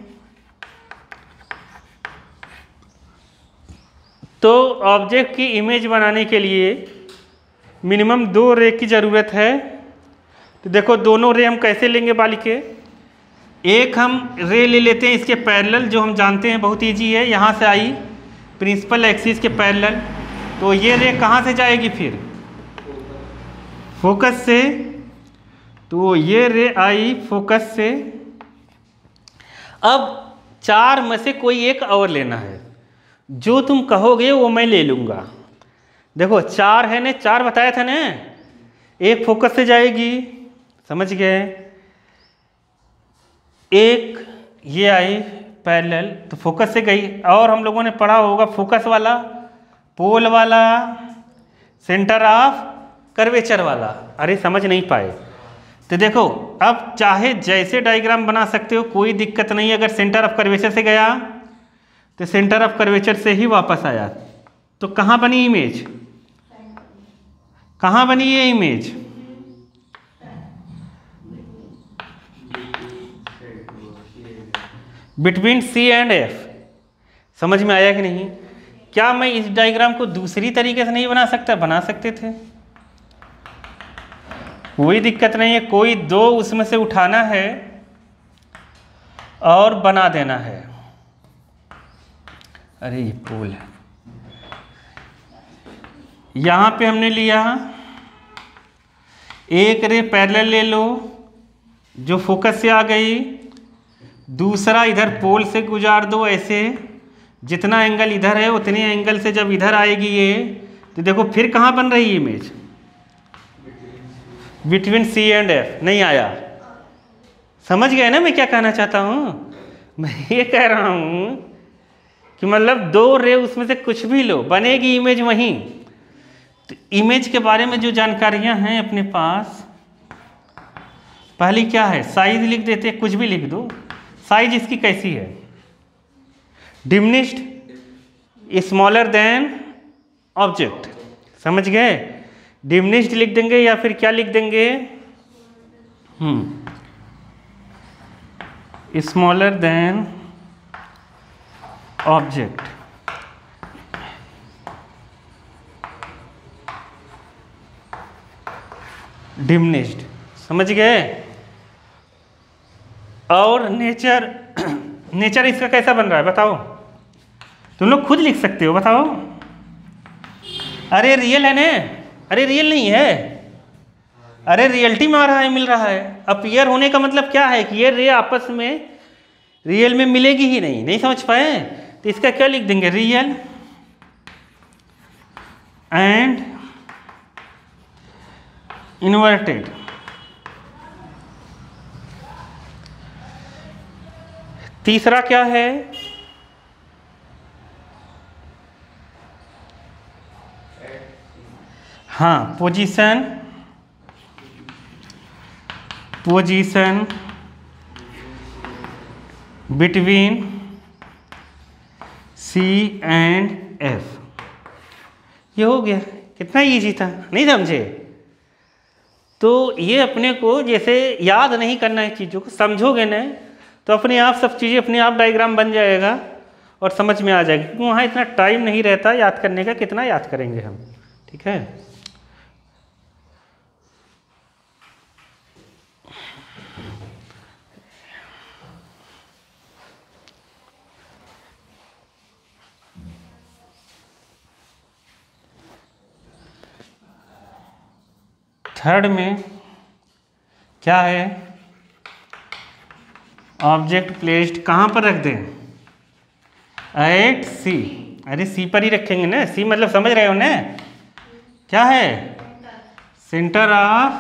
तो ऑब्जेक्ट की इमेज बनाने के लिए मिनिमम 2 रे की ज़रूरत है। तो देखो दोनों रे हम कैसे लेंगे बालिके, एक हम रे ले लेते हैं इसके पैरेलल, जो हम जानते हैं बहुत इजी है, यहाँ से आई प्रिंसिपल एक्सिस के पैरेलल, तो ये रे कहाँ से जाएगी फिर, फोकस से, तो ये रे आई फोकस से। अब 4 में से कोई एक और लेना है, जो तुम कहोगे वो मैं ले लूँगा। देखो 4 है ना, 4 बताया था ना, एक फोकस से जाएगी, समझ गए, एक ये आई पैरेलल तो फोकस से गई, और हम लोगों ने पढ़ा होगा फोकस वाला, पोल वाला, सेंटर ऑफ कर्वेचर वाला। अरे समझ नहीं पाए तो देखो, अब चाहे जैसे डायग्राम बना सकते हो, कोई दिक्कत नहीं। अगर सेंटर ऑफ कर्वेचर से गया तो सेंटर ऑफ कर्वेचर से ही वापस आया, तो कहाँ बनी इमेज? कहाँ बनी ये image? Between C and F. समझ में आया कि नहीं? क्या मैं इस डायग्राम को दूसरी तरीके से नहीं बना सकता? बना सकते थे, कोई दिक्कत नहीं है। कोई दो उसमें से उठाना है और बना देना है। अरे ये पोल है, यहाँ पे हमने लिया एक रे पैरेलल ले लो जो फोकस से आ गई, दूसरा इधर पोल से गुजार दो ऐसे, जितना एंगल इधर है उतने एंगल से जब इधर आएगी ये, तो देखो फिर कहाँ बन रही है image? Between C and F. नहीं आया? समझ गए ना मैं क्या कहना चाहता हूँ? मैं ये कह रहा हूँ कि मतलब दो रे उसमें से कुछ भी लो, बनेगी इमेज वहीं। तो इमेज के बारे में जो जानकारियाँ हैं अपने पास, पहली क्या है? साइज लिख देते, कुछ भी लिख दो। साइज इसकी कैसी है? Diminished, smaller than object. समझ गए? डिमिनिश्ड लिख देंगे या फिर क्या लिख देंगे? Smaller than object. डिमिनिश्ड, समझ गए? और नेचर, नेचर इसका कैसा बन रहा है बताओ? तुम लोग खुद लिख सकते हो, बताओ। अरे रियल है ना? अरे रियल नहीं है, अरे रियलिटी में आ रहा है, मिल रहा है। अपीयर होने का मतलब क्या है कि ये रे आपस में रियल में मिलेगी ही नहीं। नहीं समझ पाए? तो इसका क्या लिख देंगे? Real and inverted. तीसरा क्या है? हाँ, position, position between C and F. ये हो गया। कितना इजी था, नहीं समझे? तो ये अपने को जैसे याद नहीं करना है चीज़ों को, समझोगे ना तो अपने आप सब चीज़ें अपने आप डायग्राम बन जाएगा और समझ में आ जाएगी। क्योंकि वहाँ इतना टाइम नहीं रहता याद करने का, कितना याद करेंगे हम। ठीक है? थर्ड में क्या है? ऑब्जेक्ट प्लेस्ड कहाँ पर रख दें? एट सी। अरे सी पर ही रखेंगे ना, सी मतलब समझ रहे हो ना क्या है? Centre of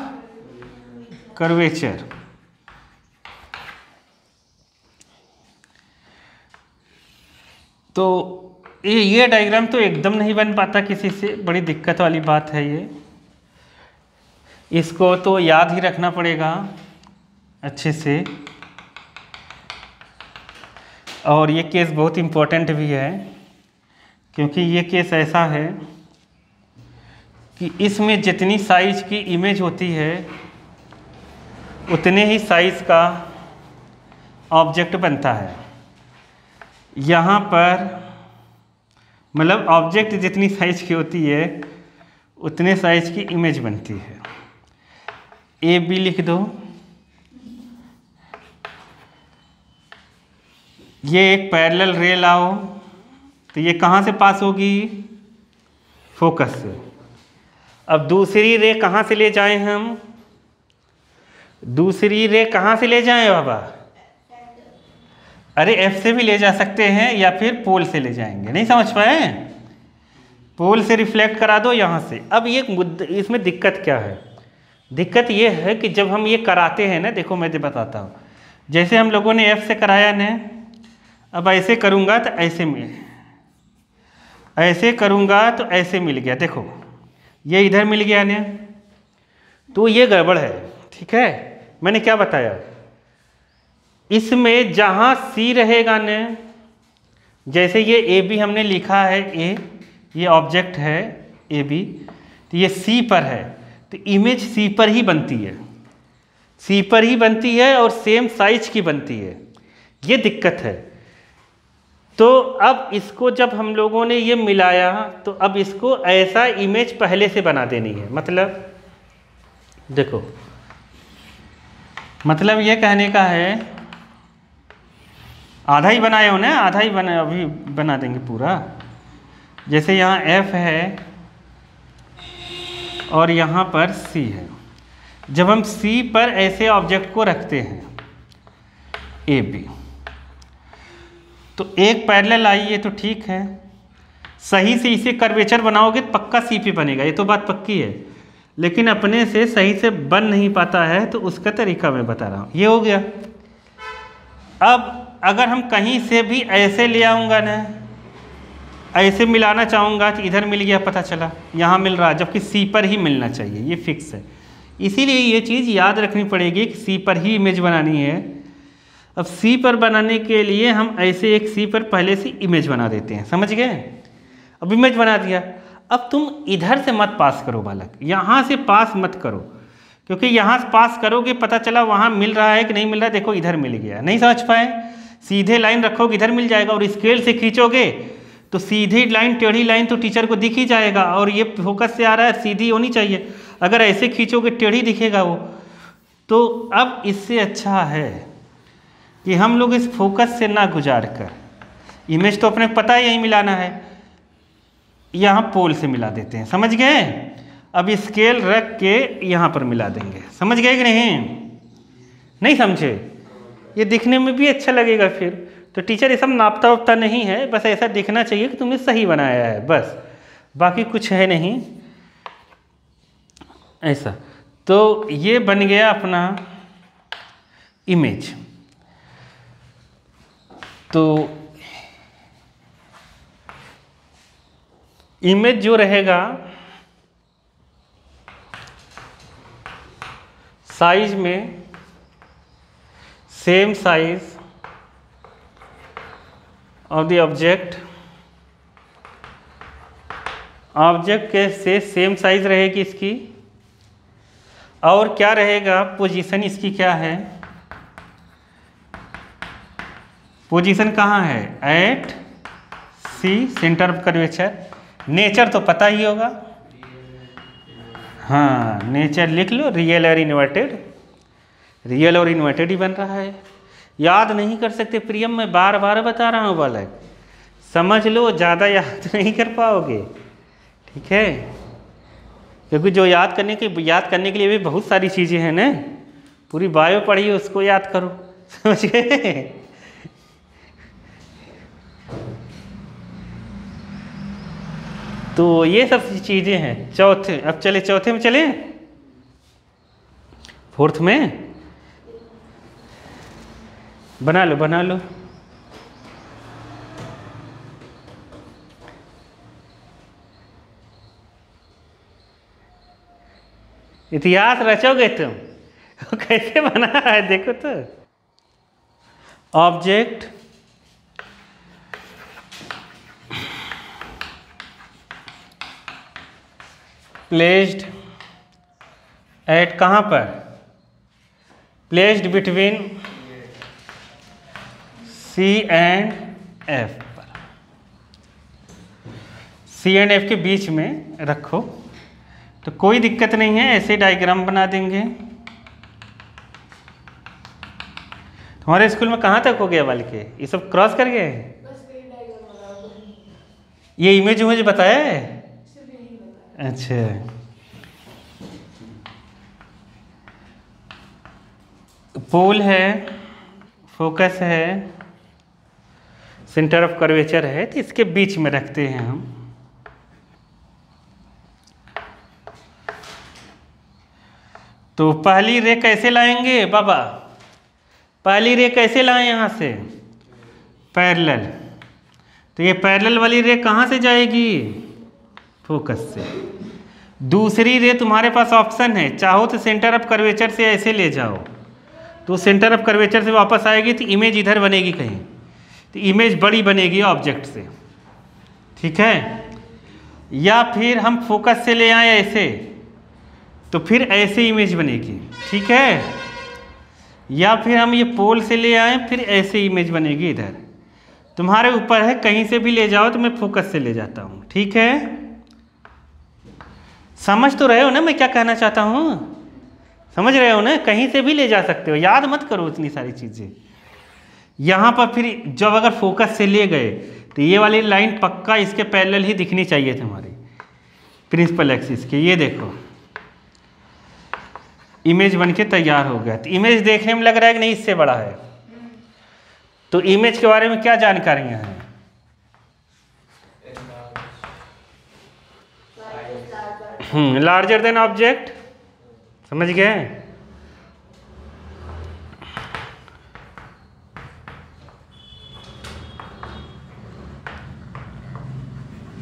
curvature. तो ये डायग्राम तो एकदम नहीं बन पाता किसी से, बड़ी दिक्कत वाली बात है ये। इसको तो याद ही रखना पड़ेगा अच्छे से। और ये केस बहुत इम्पोर्टेंट भी है, क्योंकि ये केस ऐसा है कि इसमें जितनी साइज की इमेज होती है उतने ही साइज का ऑब्जेक्ट बनता है। यहाँ पर मतलब ऑब्जेक्ट जितनी साइज की होती है उतने साइज की इमेज बनती है। ए बी लिख दो। ये एक पैरेलल रे लाओ, तो ये कहाँ से पास होगी? फोकस से। अब दूसरी रे कहाँ से ले जाएं हम? दूसरी रे कहाँ से ले जाएं बाबा? अरे एफ से भी ले जा सकते हैं या फिर पोल से ले जाएंगे। नहीं समझ पाए? पोल से रिफ्लेक्ट करा दो यहाँ से। अब ये इसमें दिक्कत क्या है? दिक्कत ये है कि जब हम ये कराते हैं ना, देखो मैं बताता हूँ। जैसे हम लोगों ने एफ से कराया ना, अब ऐसे करूँगा तो ऐसे मिल, ऐसे करूँगा तो ऐसे मिल गया। देखो ये इधर मिल गया ना, तो ये गड़बड़ है। ठीक है, मैंने क्या बताया, इसमें जहाँ सी रहेगा न, जैसे ये ए बी हमने लिखा है, ए ये ऑब्जेक्ट है ए बी, तो ये सी पर है, तो इमेज सी पर ही बनती है, सी पर ही बनती है और सेम साइज की बनती है, ये दिक्कत है। तो अब इसको जब हम लोगों ने ये मिलाया, तो अब इसको ऐसा इमेज पहले से बना देनी है। मतलब देखो, मतलब ये कहने का है, आधा ही बनाए हो ना, आधा ही बना, अभी बना देंगे पूरा। जैसे यहाँ F है और यहाँ पर C है, जब हम C पर ऐसे ऑब्जेक्ट को रखते हैं ए बी, तो एक पैरेलल आई है तो ठीक है, सही से इसे कर्वेचर बनाओगे तो पक्का सी पे बनेगा, ये तो बात पक्की है। लेकिन अपने से सही से बन नहीं पाता है, तो उसका तरीका मैं बता रहा हूँ। ये हो गया। अब अगर हम कहीं से भी ऐसे ले आऊँगा ना, ऐसे मिलाना चाहूँगा तो इधर मिल गया, पता चला यहाँ मिल रहा है, जबकि सी पर ही मिलना चाहिए, ये फिक्स है। इसीलिए ये चीज़ याद रखनी पड़ेगी कि सी पर ही इमेज बनानी है। अब सी पर बनाने के लिए हम ऐसे एक सी पर पहले से इमेज बना देते हैं, समझ गए। अब इमेज बना दिया, अब तुम इधर से मत पास करो बालक, यहाँ से पास मत करो, क्योंकि यहाँ से पास करोगे पता चला वहाँ मिल रहा है कि नहीं मिल रहा है, देखो इधर मिल गया, नहीं समझ पाए, सीधे लाइन रखोगे इधर मिल जाएगा, और स्केल से खींचोगे तो सीधी लाइन टेढ़ी लाइन तो टीचर को दिख ही जाएगा, और ये फोकस से आ रहा है सीधी होनी चाहिए, अगर ऐसे खींचोगे टेढ़ी दिखेगा वो। तो अब इससे अच्छा है कि हम लोग इस फोकस से ना गुजार कर, इमेज तो अपने पता है यही मिलाना है, यहाँ पोल से मिला देते हैं, समझ गए। अब स्केल रख के यहाँ पर मिला देंगे, समझ गए कि नहीं, नहीं समझे, ये दिखने में भी अच्छा लगेगा फिर। तो टीचर ये सब नापता वापता नहीं है, बस ऐसा दिखना चाहिए कि तुमने सही बनाया है, बस बाकी कुछ है नहीं ऐसा। तो ये बन गया अपना इमेज। तो इमेज जो रहेगा साइज में same size of the object, object के से सेम साइज रहेगी इसकी, और क्या रहेगा, पोजीशन इसकी क्या है, पोजीशन कहाँ है, at C centre of curvature. Nature तो पता ही होगा, हाँ नेचर लिख लो, रियल और इन्वर्टेड, रियल और इन्वर्टेड ही बन रहा है। याद नहीं कर सकते प्रियम, मैं बार बार बता रहा हूँ बालक, समझ लो, ज़्यादा याद नहीं कर पाओगे, ठीक है, क्योंकि जो याद करने के लिए भी बहुत सारी चीज़ें हैं ना, पूरी बायो पढ़िए उसको याद करो, समझ गए। तो ये सब चीज़ें हैं। चौथे, अब चले चौथे में, चले फोर्थ में, बना लो बना लो। इतिहास रचोगे तुम, कैसे बना है देखो तो। ऑब्जेक्ट प्लेस्ड एट, कहाँ पर, placed between C and F पर, सी एंड एफ के बीच में रखो, तो कोई दिक्कत नहीं है, ऐसे डायग्राम बना देंगे। तुम्हारे स्कूल में कहाँ तक हो गया वाल के, ये सब क्रॉस कर गए, ये इमेज मुझे बताया है, अच्छा। पोल है, फोकस है, सेंटर ऑफ कर्वेचर है, तो इसके बीच में रखते हैं हम। तो पहली रे कैसे लाएंगे बाबा, पहली रे कैसे लाएं, यहाँ से पैरेलल, तो ये पैरेलल वाली रे कहाँ से जाएगी, फोकस से, दूसरी रे तुम्हारे पास ऑप्शन है, चाहो तो सेंटर ऑफ कर्वेचर से ऐसे ले जाओ तो सेंटर ऑफ कर्वेचर से वापस आएगी तो इमेज इधर बनेगी कहीं, तो इमेज बड़ी बनेगी ऑब्जेक्ट से, ठीक है। या फिर हम फोकस से ले आए ऐसे तो फिर ऐसे इमेज बनेगी, ठीक है। या फिर हम ये पोल से ले आए फिर ऐसे इमेज बनेगी इधर। तुम्हारे ऊपर है, कहीं से भी ले जाओ तो मैं फोकस से ले जाता हूँ, ठीक है। समझ तो रहे हो ना मैं क्या कहना चाहता हूँ, समझ रहे हो ना, कहीं से भी ले जा सकते हो, याद मत करो इतनी सारी चीज़ें। यहाँ पर फिर जब अगर फोकस से ले गए तो ये वाली लाइन पक्का इसके पैरेलल ही दिखनी चाहिए तुम्हारी प्रिंसिपल एक्सिस के। ये देखो इमेज बनके तैयार हो गया। तो इमेज देखने में लग रहा है कि नहीं इससे बड़ा है, तो इमेज के बारे में क्या जानकारियाँ हैं? लार्जर देन ऑब्जेक्ट, समझ गए।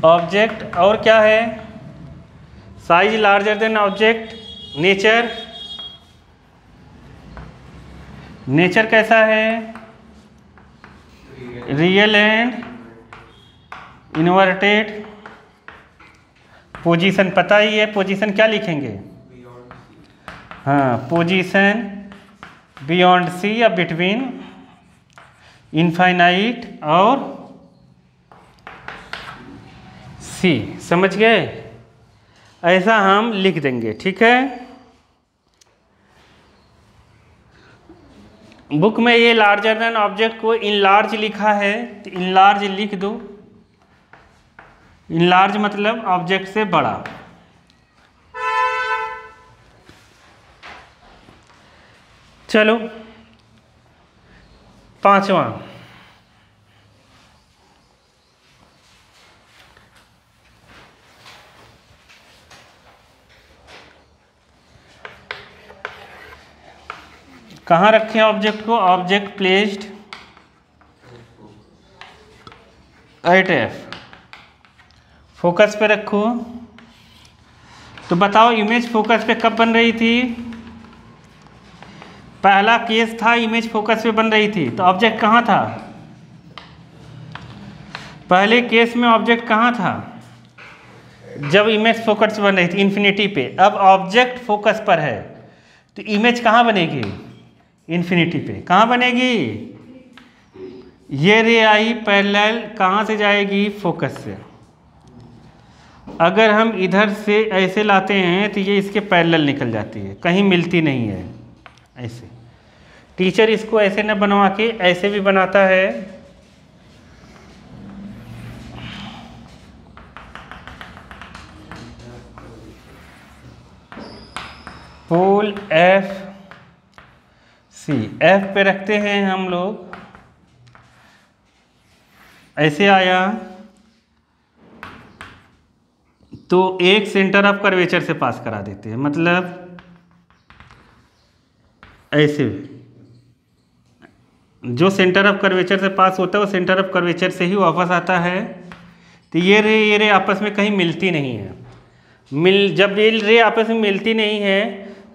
ऑब्जेक्ट और क्या है? Size larger than object. Nature, nature कैसा है? Real and inverted. पोजीशन पता ही है, पोजीशन क्या लिखेंगे? हाँ, पोजीशन बियॉन्ड सी या बिटवीन इनफाइनाइट और सी, समझ गए? ऐसा हम लिख देंगे, ठीक है। बुक में ये लार्जर देन ऑब्जेक्ट को इनलार्ज लिखा है तो इनलार्ज लिख दो। इनलार्ज मतलब ऑब्जेक्ट से बड़ा। चलो पांचवा, कहाँ रखें ऑब्जेक्ट को? Object placed at F, focus पे रखो। तो बताओ इमेज फोकस पे कब बन रही थी? पहला केस था इमेज फोकस पे बन रही थी, तो ऑब्जेक्ट कहाँ था? पहले केस में ऑब्जेक्ट कहाँ था? जब इमेज फोकस बन रही थी इन्फिनिटी पे। अब ऑब्जेक्ट फोकस पर है तो इमेज कहाँ बनेगी? इन्फिनिटी पे। कहाँ बनेगी? ये रे आई पैरेलल कहाँ से जाएगी? फोकस से। अगर हम इधर से ऐसे लाते हैं तो ये इसके पैरेलल निकल जाती है, कहीं मिलती नहीं है। ऐसे टीचर इसको ऐसे न बनवा के ऐसे भी बनाता है। पोल एफ सी, एफ पे रखते हैं हम लोग, ऐसे आया तो एक सेंटर ऑफ कर्वेचर से पास करा देते हैं, मतलब ऐसे जो सेंटर ऑफ कर्वेचर से पास होता है वो सेंटर ऑफ कर्वेचर से ही वापस आता है। तो ये रे आपस में कहीं मिलती नहीं है। जब ये रे आपस में मिलती नहीं है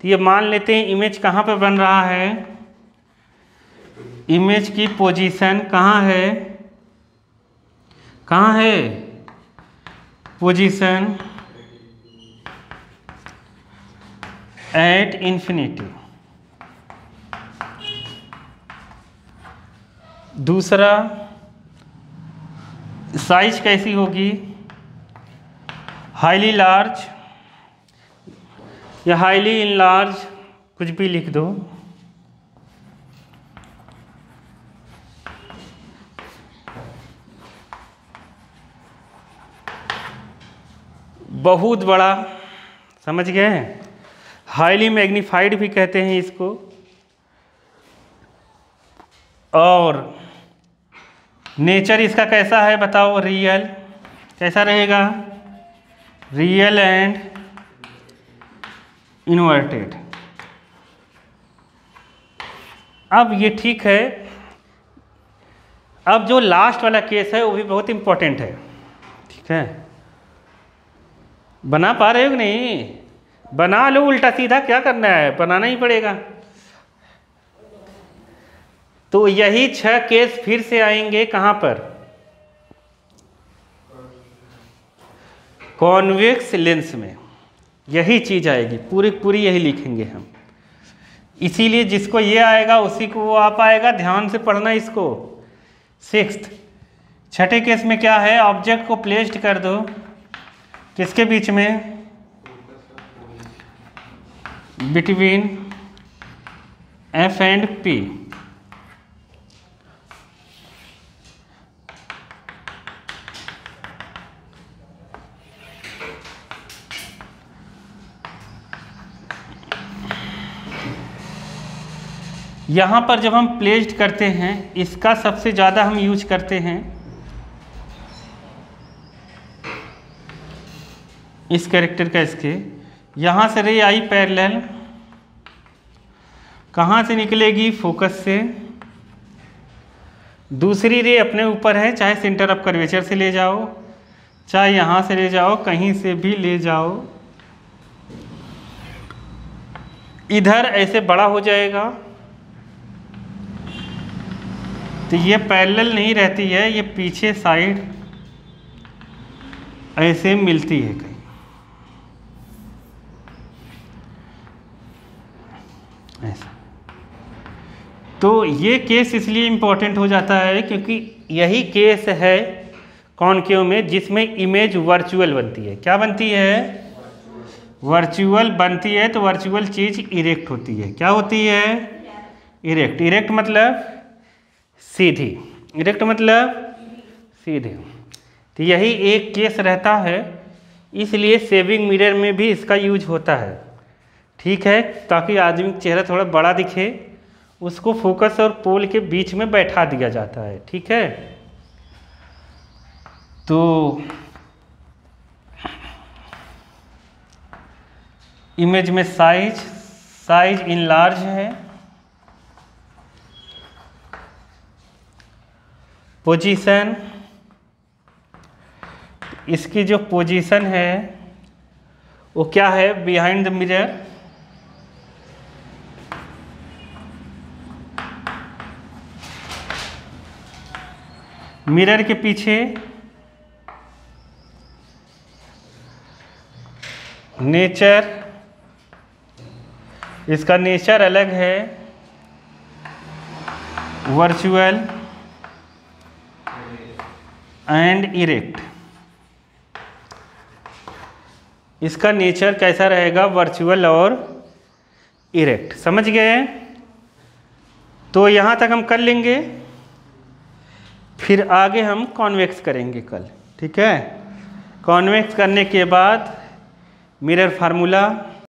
तो ये मान लेते हैं इमेज कहाँ पर बन रहा है? इमेज की पोजीशन कहाँ है? कहाँ है पोजीशन? At infinity. दूसरा, साइज कैसी होगी? हाईली लार्ज या हाईली इनलार्ज, कुछ भी लिख दो। बहुत बड़ा, समझ गए? हाईली मैग्नीफाइड भी कहते हैं इसको। और नेचर इसका कैसा है बताओ? रियल। कैसा रहेगा? Real and inverted. अब ये ठीक है। अब जो लास्ट वाला केस है वो भी बहुत इंपॉर्टेंट है, ठीक है। बना पा रहे हो कि नहीं? बना लो, उल्टा सीधा क्या करना है, बनाना ही पड़ेगा। तो यही 6 केस फिर से आएंगे कहां पर? कॉन्वेक्स लेंस में यही चीज आएगी, पूरी पूरी यही लिखेंगे हम। इसीलिए जिसको ये आएगा उसी को वो आ पाएगा। ध्यान से पढ़ना इसको। 6th, छठे केस में क्या है? ऑब्जेक्ट को प्लेस्ड कर दो किसके बीच में? Between F and P। यहाँ पर जब हम प्लेस्ड करते हैं, इसका सबसे ज़्यादा हम यूज करते हैं इस कैरेक्टर का। इसके यहाँ से रे आई पैरेलल, कहाँ से निकलेगी? फोकस से। दूसरी रे अपने ऊपर है, चाहे सेंटर ऑफ कर्वेचर से ले जाओ, चाहे यहाँ से ले जाओ, कहीं से भी ले जाओ। इधर ऐसे बड़ा हो जाएगा, तो ये पैरेलल नहीं रहती है, ये पीछे साइड ऐसे मिलती है कहीं, ऐसा। तो ये केस इसलिए इम्पोर्टेंट हो जाता है क्योंकि यही केस है कॉनकेव में जिसमें इमेज वर्चुअल बनती है। क्या बनती है? वर्चुअल बनती है। तो वर्चुअल चीज इरेक्ट होती है। क्या होती है? इरेक्ट। इरेक्ट मतलब सीधी, इरेक्ट मतलब सीधे। तो यही एक केस रहता है, इसलिए सेविंग मिरर में भी इसका यूज होता है। ठीक है, ताकि आदमी का चेहरा थोड़ा बड़ा दिखे, उसको फोकस और पोल के बीच में बैठा दिया जाता है। ठीक है, तो इमेज में साइज इनलार्ज है, पोजीशन, इसकी जो पोजीशन है वो क्या है? Behind the mirror. मिरर के पीछे नेचर, इसका नेचर अलग है, वर्चुअल एंड इरेक्ट। इसका नेचर कैसा रहेगा? वर्चुअल और इरेक्ट। समझ गए? तो यहाँ तक हम कर लेंगे, फिर आगे हम कॉन्वेक्स करेंगे कल। ठीक है, कॉन्वेक्स करने के बाद मिरर फार्मूला,